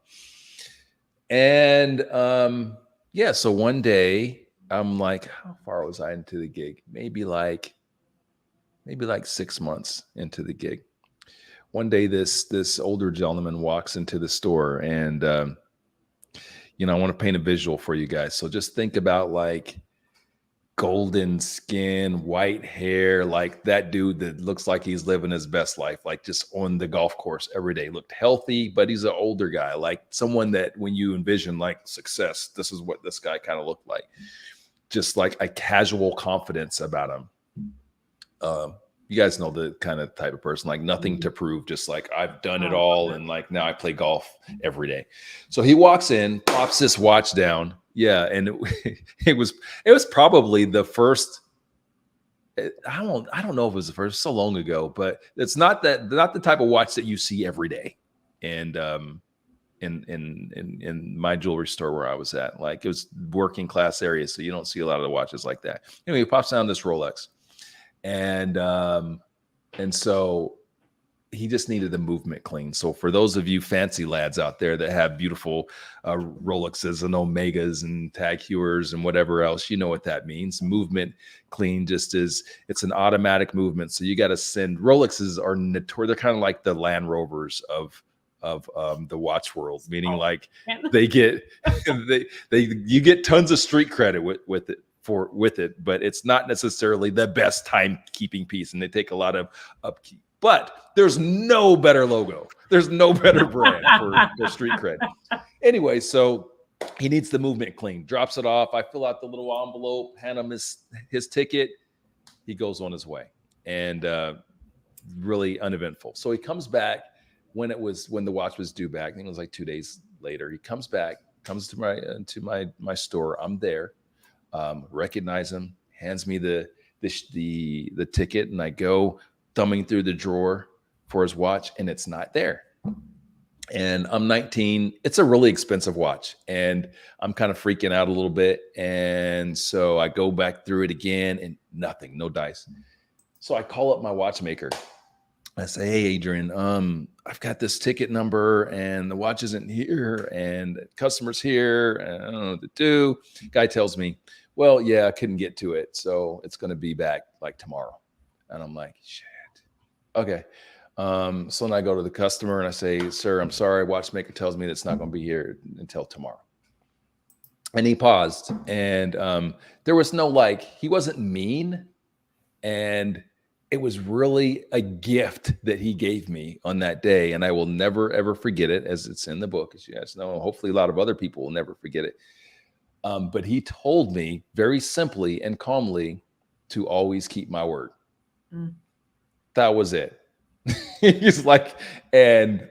And so one day I'm like, how far was I into the gig? Maybe like 6 months into the gig. One day this older gentleman walks into the store and I want to paint a visual for you guys. So just think about like golden skin, white hair, like that dude that looks like he's living his best life, like just on the golf course every day. Looked healthy, but he's an older guy, like someone that when you envision like success, this is what this guy kind of looked like. Just like a casual confidence about him. You guys know the kind of type of person, like nothing to prove, just like I've done it all. And like now I play golf every day. So he walks in, pops this watch down. Yeah. And it was probably the first, I don't know if it was the first, so long ago, but it's not the type of watch that you see every day. And in my jewelry store where I was at, like it was working class area. So you don't see a lot of the watches like that. Anyway, he pops down this Rolex. And so he just needed the movement clean. So for those of you fancy lads out there that have beautiful Rolexes and Omegas and Tag Heuers and whatever else, you know what that means. Movement clean it's an automatic movement. So you got to send Rolexes are notorious. They're kind of like the Land Rovers of of the watch world, meaning Oh, like man. they get you get tons of street credit with it, but it's not necessarily the best timekeeping piece, and they take a lot of upkeep. But there's no better logo. There's no better brand for street cred. Anyway, so he needs the movement clean. Drops it off. I fill out the little envelope, hand him his ticket. He goes on his way, and really uneventful. So he comes back when the watch was due back. I think it was like 2 days later. He comes back, comes to my store. I'm there. Recognize him. Hands me the ticket, and I go thumbing through the drawer for his watch, and it's not there. And I'm 19. It's a really expensive watch, and I'm kind of freaking out a little bit. And so I go back through it again, and nothing, no dice. So I call up my watchmaker. I say, "Hey, Adrian, I've got this ticket number, and the watch isn't here, and the customer's here, and I don't know what to do." Guy tells me, "Well, yeah, I couldn't get to it, so it's going to be back like tomorrow." And I'm like, "Shit, okay." So then I go to the customer and I say, "Sir, I'm sorry. Watchmaker tells me that it's not going to be here until tomorrow." And he paused, and there was no he wasn't mean, and it was really a gift that he gave me on that day, and I will never ever forget it, as it's in the book, as you guys know. Hopefully, a lot of other people will never forget it. But he told me very simply and calmly to always keep my word. Mm. That was it. He's like, and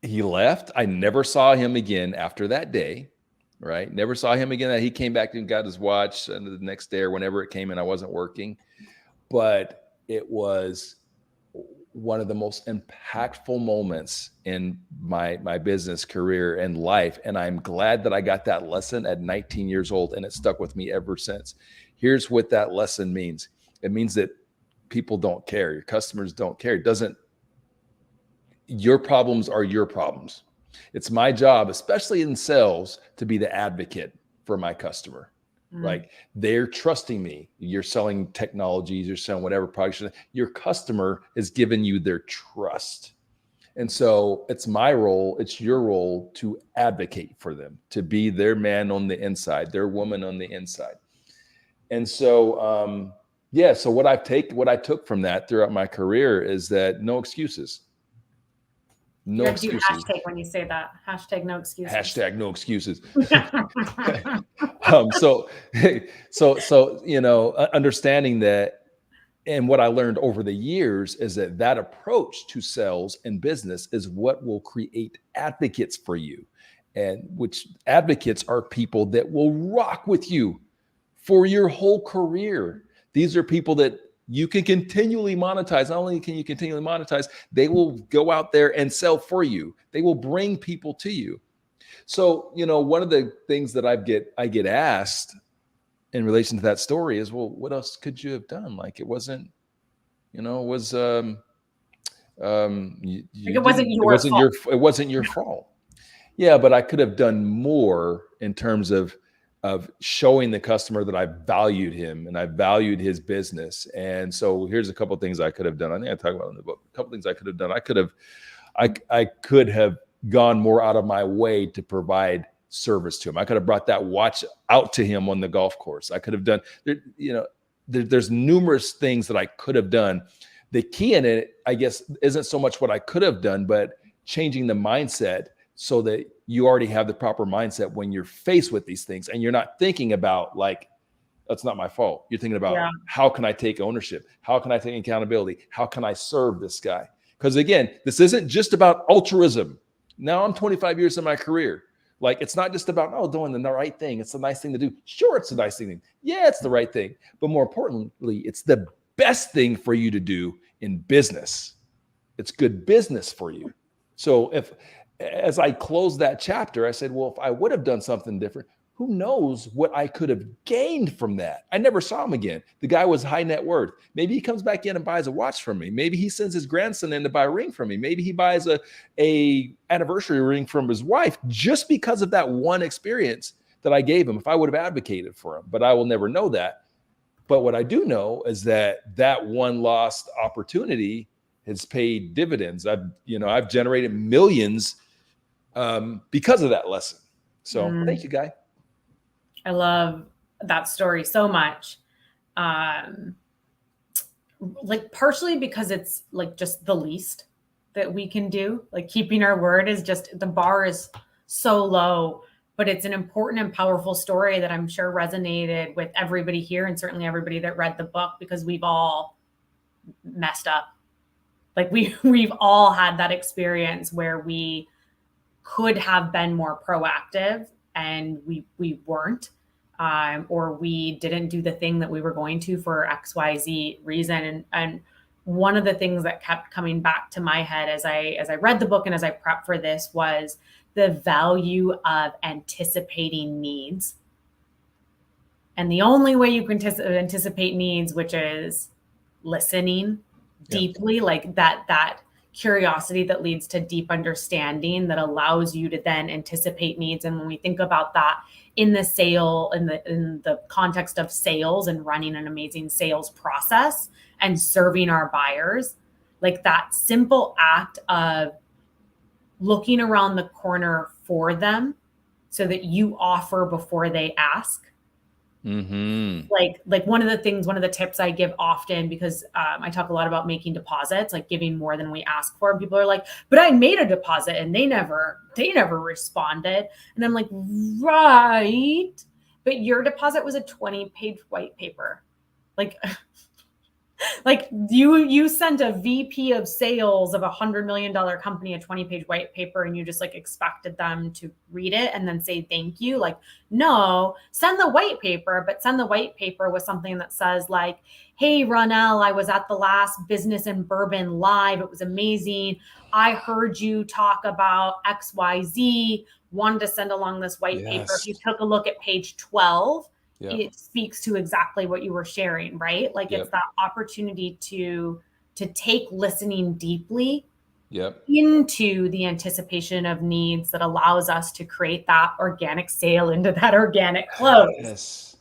he left. I never saw him again after that day, right? Never saw him again. He came back and got his watch the next day or whenever it came in. I wasn't working, but it was one of the most impactful moments in my business career and life. And I'm glad that I got that lesson at 19 years old, and it stuck with me ever since. Here's what that lesson means. It means that people don't care. Your customers don't care. Your problems are your problems. It's my job, especially in sales, to be the advocate for my customer. Like, they're trusting me. You're selling technologies, you're selling whatever products. Your customer has given you their trust. And so it's my role, it's your role to advocate for them, to be their man on the inside, their woman on the inside. And so, so what I took from that throughout my career is that no excuses. No excuses. Hashtag when you say that. Hashtag no excuses. Hashtag no excuses. So understanding that, and what I learned over the years is that approach to sales and business is what will create advocates for you, and which advocates are people that will rock with you for your whole career. These are people that you can continually monetize. Not only can you continually monetize, they will go out there and sell for you. They will bring people to you. So, one of the things that I get asked in relation to that story is, well, what else could you have done? Like, it wasn't, it wasn't your fault. Yeah, but I could have done more in terms of showing the customer that I valued him and I valued his business. And so here's a couple of things I could have done. I think I talk about it in the book. A couple of things I could have done. I could have gone more out of my way to provide service to him. I could have brought that watch out to him on the golf course. I could have done, there's numerous things that I could have done. The key in it, I guess, isn't so much what I could have done, but changing the mindset so that you already have the proper mindset when you're faced with these things, and you're not thinking about that's not my fault. You're thinking about, how can I take ownership? How can I take accountability? How can I serve this guy? Because again, this isn't just about altruism. Now I'm 25 years in my career. It's not just about, doing the right thing. It's a nice thing to do. Sure, it's a nice thing. Yeah, it's the right thing. But more importantly, it's the best thing for you to do in business. It's good business for you. So as I closed that chapter, I said, well, if I would have done something different, who knows what I could have gained from that? I never saw him again. The guy was high net worth. Maybe he comes back in and buys a watch from me. Maybe he sends his grandson in to buy a ring from me. Maybe he buys a anniversary ring from his wife just because of that one experience that I gave him, if I would have advocated for him. But I will never know that. But what I do know is that one lost opportunity has paid dividends. I've generated millions because of that lesson. So thank you, Guy. I love that story so much. Like partially because it's like just the least that we can do. Like keeping our word is just, the bar is so low, but it's an important and powerful story that I'm sure resonated with everybody here, and certainly everybody that read the book, because we've all messed up. Like we've all had that experience where we could have been more proactive and we weren't, or we didn't do the thing that we were going to for XYZ reason. And one of the things that kept coming back to my head as I read the book and as I prepped for this was the value of anticipating needs. And the only way you can anticipate needs, which is listening deeply, like that curiosity that leads to deep understanding that allows you to then anticipate needs. And when we think about that in the context of sales and running an amazing sales process and serving our buyers, like that simple act of looking around the corner for them so that you offer before they ask. Like one of the tips I give often, because I talk a lot about making deposits, like giving more than we ask for. And people are like, but I made a deposit and they never responded. And I'm like, right. But your deposit was a 20-page white paper. Like you sent a VP of sales of $100 million company a 20-page white paper, and you just like expected them to read it and then say thank you. Like, no, send the white paper, but send the white paper with something that says like, hey, Ronnell, I was at the last Business in Bourbon Live. It was amazing. I heard you talk about XYZ, wanted to send along this white paper. If you took a look at page 12, it speaks to exactly what you were sharing, right? Like it's that opportunity to take listening deeply into the anticipation of needs that allows us to create that organic sale into that organic close. Yes.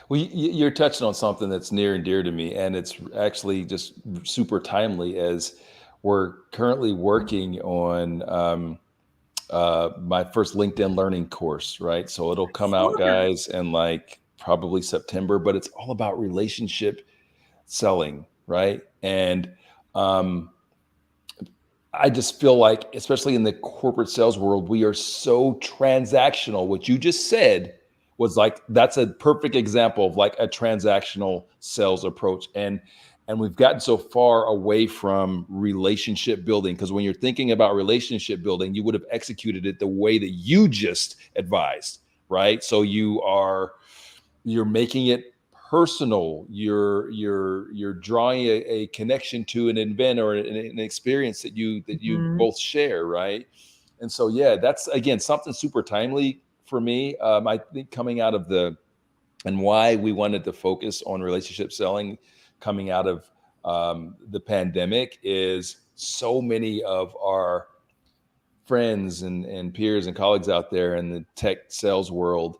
Well, you're touching on something that's near and dear to me, and it's actually just super timely as we're currently working on my first LinkedIn learning course, right? So it'll come out, guys, in like probably September, but it's all about relationship selling, right? And I just feel like, especially in the corporate sales world, we are so transactional. What you just said was like, that's a perfect example of like a transactional sales approach. And we've gotten so far away from relationship building, because when you're thinking about relationship building, you would have executed it the way that you just advised, right? So you're making it personal. You're drawing a connection to an event or an experience that you both share, right? And so, yeah, that's again something super timely for me. I think coming out of and why we wanted to focus on relationship selling coming out of the pandemic is so many of our friends and peers and colleagues out there in the tech sales world,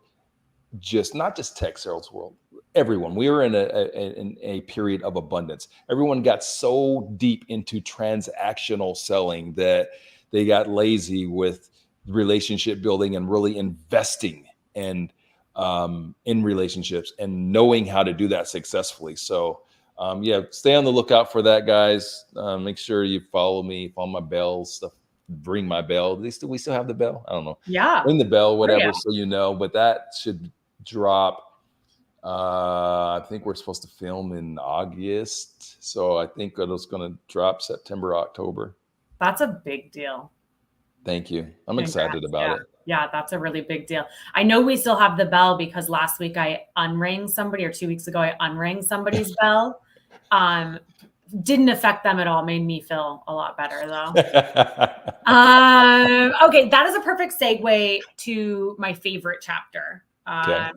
not just tech sales world, everyone, we were in a period of abundance. Everyone got so deep into transactional selling that they got lazy with relationship building and really investing in relationships and knowing how to do that successfully. So stay on the lookout for that, guys. Make sure you follow me, follow my bell stuff. Ring my bell. We still have the bell? I don't know. Yeah. Ring the bell, whatever, so you know. But that should drop. I think we're supposed to film in August, so I think it's going to drop September, October. That's a big deal. Thank you. I'm excited about it. Yeah, that's a really big deal. I know we still have the bell because last week I unrang somebody, or 2 weeks ago I unrang somebody's bell. Didn't affect them at all. Made me feel a lot better though. Okay, that is a perfect segue to my favorite chapter. I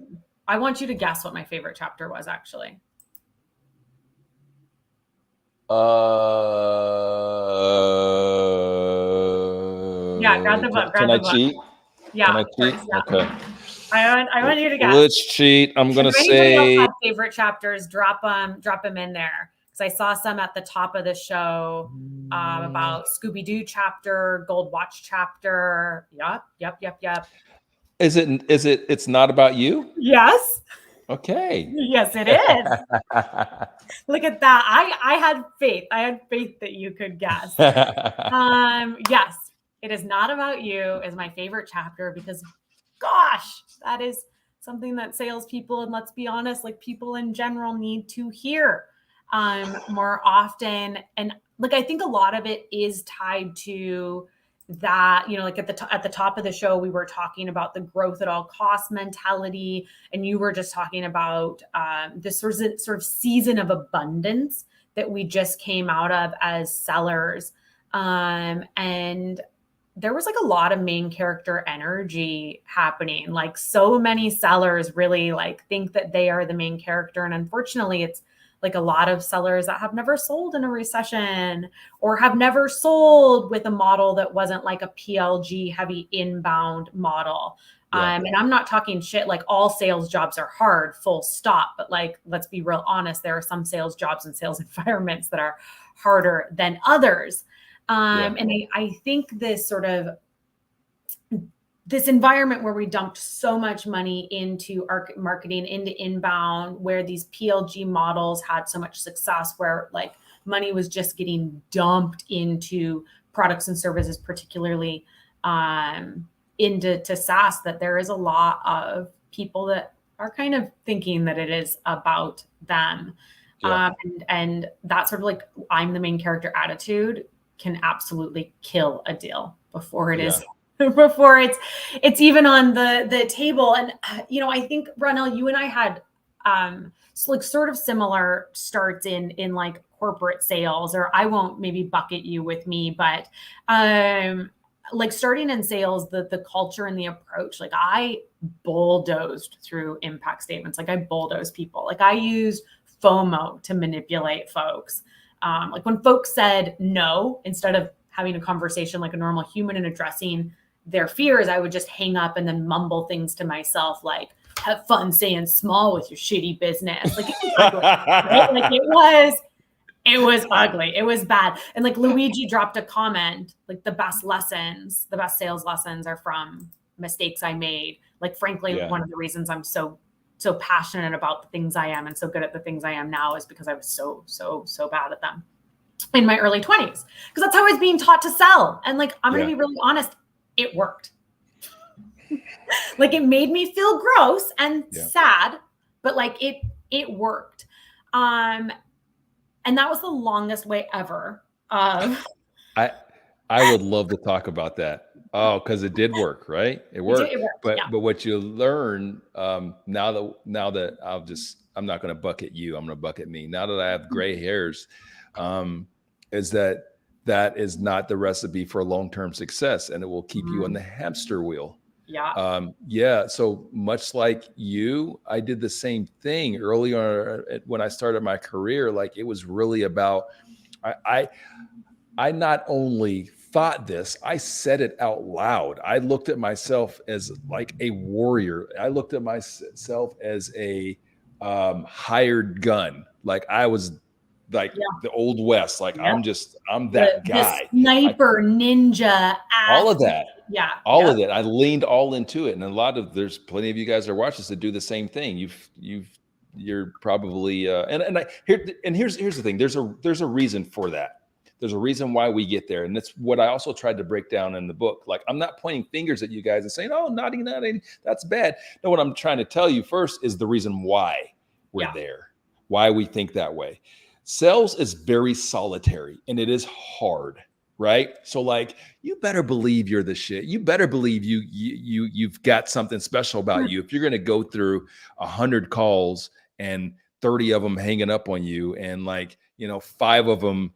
want you to guess what my favorite chapter was, actually. Yeah, grab the book. Can I cheat? Yeah. Can I cheat? Yeah. Okay. I want you to guess. Let's cheat. I'm going to say. If anybody else has favorite chapters, drop them in there. because I saw some at the top of the show about Scooby-Doo chapter, Gold Watch chapter. Yep. It's not about you? Yes. Okay. Yes, it is. Look at that. I had faith. I had faith that you could guess. Yes, it is not about you is my favorite chapter because gosh, that is something that salespeople, and let's be honest, like people in general need to hear more often. And like, I think a lot of it is tied to that, like at the top of the show, we were talking about the growth at all cost mentality. And you were just talking about this sort of season of abundance that we just came out of as sellers. And there was like a lot of main character energy happening. Like so many sellers really like think that they are the main character. And unfortunately, it's like a lot of sellers that have never sold in a recession or have never sold with a model that wasn't like a PLG heavy inbound model. Yeah. And I'm not talking shit, like all sales jobs are hard, full stop. But like, let's be real honest, there are some sales jobs and sales environments that are harder than others. And I think this sort of this environment where we dumped so much money into marketing, into inbound, where these PLG models had so much success, where like money was just getting dumped into products and services, particularly into SaaS, that there is a lot of people that are kind of thinking that it is about them. Yeah. And that sort of like, I'm the main character attitude can absolutely kill a deal before it is before it's even on the table. And I think Ronnell, you and I had like sort of similar starts in like corporate sales, or I won't maybe bucket you with me, but like starting in sales, the culture and the approach, like I bulldozed through impact statements. Like I bulldozed people. Like I used FOMO to manipulate folks. Like when folks said no, instead of having a conversation like a normal human and addressing their fears, I would just hang up and then mumble things to myself like, have fun saying small with your shitty business. Like it was ugly, right? Like it was ugly. It was bad. And like Luigi dropped a comment, like the best sales lessons are from mistakes I made. Like frankly, one of the reasons I'm so passionate about the things I am and so good at the things I am now is because I was so bad at them in my early 20s, because that's how I was being taught to sell. And like, I'm going to be really honest, it worked. Like it made me feel gross and sad, but like it worked. And that was the longest way ever. I would love to talk about that. Oh, because it did work, right? It worked. But what you learn now that I'm not going to bucket you, I'm going to bucket me. Now that I have gray hairs, is that is not the recipe for long-term success, and it will keep you on the hamster wheel. So much like you, I did the same thing early on when I started my career. Like it was really about I not only thought this, I said it out loud. I looked at myself as like a warrior. I looked at myself as a hired gun. Like I was like the old West. Like I'm that guy. The sniper, ninja, all of that. All of it. I leaned all into it. And there's plenty of you guys that are watching this that do the same thing. You're probably here's the thing. There's a reason for that. There's a reason why we get there. And that's what I also tried to break down in the book. Like, I'm not pointing fingers at you guys and saying, oh, naughty, that's bad. No, what I'm trying to tell you first is the reason why we're there, why we think that way. Sales is very solitary and it is hard, right? So like, you better believe you're the shit. You better believe you've got something special about you. If you're going to go through 100 calls and 30 of them hanging up on you and 5 of them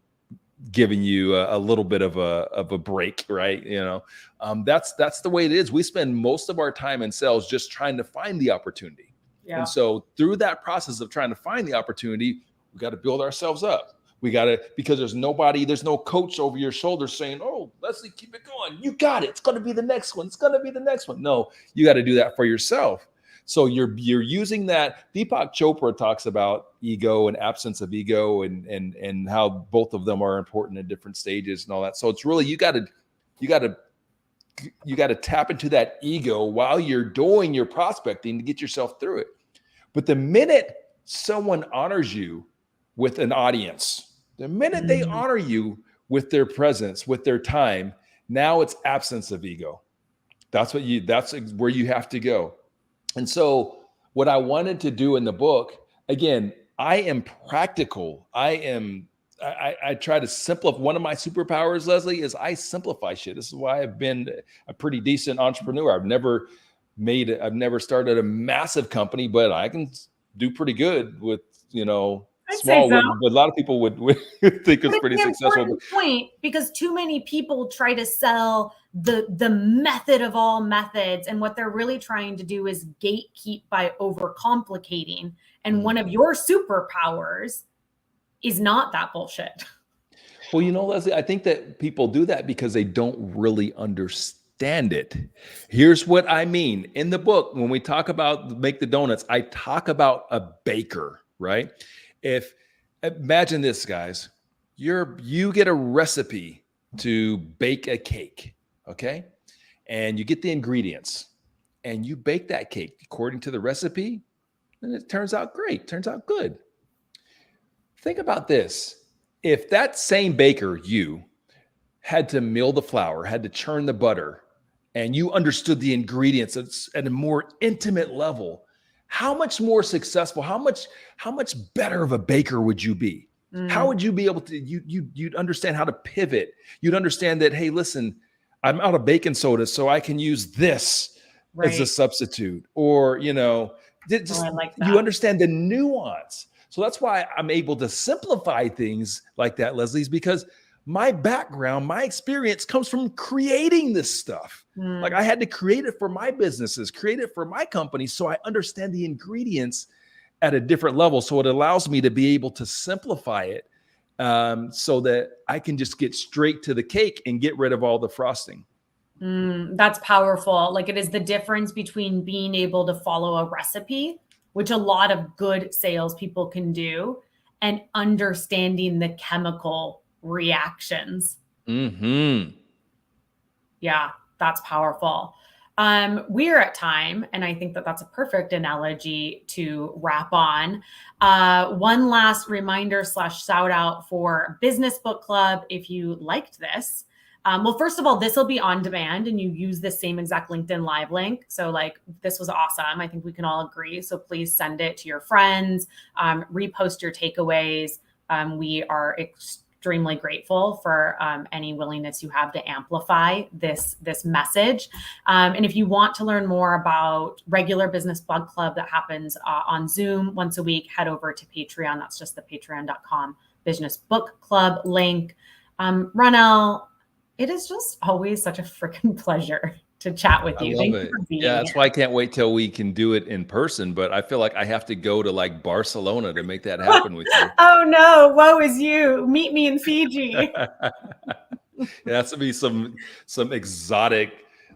giving you a little bit of a break, right? That's the way it is. We spend most of our time in sales just trying to find the opportunity. And so through that process of trying to find the opportunity, we got to build ourselves up. We got to, because there's no coach over your shoulder saying, oh, Leslie, keep it going. You got it. It's going to be the next one. It's going to be the next one. No, you got to do that for yourself. So you're using that. Deepak Chopra talks about ego and absence of ego, and how both of them are important at different stages and all that. So it's really, you got to tap into that ego while you're doing your prospecting to get yourself through it. But the minute someone honors you with an audience, the minute they honor you with their presence, with their time, now it's absence of ego. That's where you have to go. And so what I wanted to do in the book, again, I am practical. I try to simplify. One of my superpowers, Leslie, is I simplify shit. This is why I've been a pretty decent entrepreneur. I've never started a massive company, but I can do pretty good with, I'd say small. so. What a lot of people would think is pretty successful. Important point, because too many people try to sell the method of all methods, and what they're really trying to do is gatekeep by overcomplicating. And one of your superpowers is not that bullshit. Well, Leslie, I think that people do that because they don't really understand it. Here's what I mean. In the book, when we talk about make the donuts, I talk about a baker, right? Imagine this, guys. You get a recipe to bake a cake, okay? And you get the ingredients and you bake that cake according to the recipe, and it turns out great, turns out good. Think about this. If that same baker, you, had to mill the flour, had to churn the butter, and you understood the ingredients at a more intimate level, how much more successful, how much better of a baker would you be? How would you be able to, you'd understand how to pivot. You'd understand that, hey, listen, I'm out of baking soda, so I can use this as a substitute. Or, I like that. You understand the nuance. So that's why I'm able to simplify things like that, Leslie's, because my background, my experience comes from creating this stuff. Like I had to create it for my businesses, create it for my company. So I understand the ingredients at a different level. So it allows me to be able to simplify it so that I can just get straight to the cake and get rid of all the frosting. That's powerful. Like, it is the difference between being able to follow a recipe, which a lot of good salespeople can do, and understanding the chemical reactions. Yeah, that's powerful. We're at time, and I think that that's a perfect analogy to wrap on. One last reminder / shout out for Business Book Club. If you liked this, well, first of all, this will be on demand and you use the same exact LinkedIn Live link. So this was awesome. I think we can all agree. So please send it to your friends, repost your takeaways. We are extremely grateful for any willingness you have to amplify this message. And if you want to learn more about regular Business Book Club that happens on Zoom once a week, head over to Patreon. That's just the patreon.com Business Book Club link. Ronnell, it is just always such a freaking pleasure to chat with you. I love it. Yeah, that's why I can't wait till we can do it in person. But I feel like I have to go to Barcelona to make that happen with you. Oh no, woe is you. Meet me in Fiji. It has to be some exotic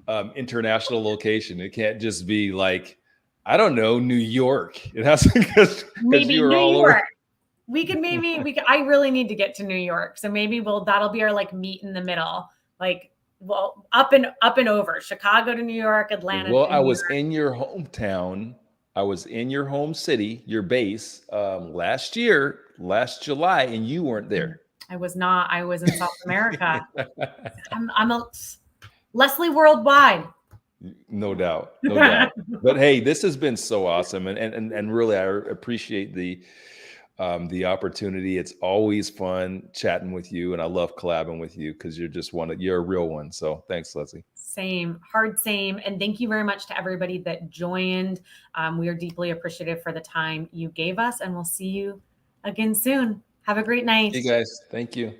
international location. It can't just be I don't know, New York. It has to maybe New York. I really need to get to New York. So maybe that'll be our meet in the middle. Up and over Chicago to New York, Atlanta. Well, I was in your hometown. I was in your home city, your base, last July, and you weren't there. I was not. I was in South America. I'm a Leslie worldwide. No doubt. But hey, this has been so awesome, and really, I appreciate the opportunity. It's always fun chatting with you, and I love collabing with you because you're a real one. So thanks, Leslie. Same. And thank you very much to everybody that joined. We are deeply appreciative for the time you gave us, and we'll see you again soon. Have a great night. Hey guys, thank you.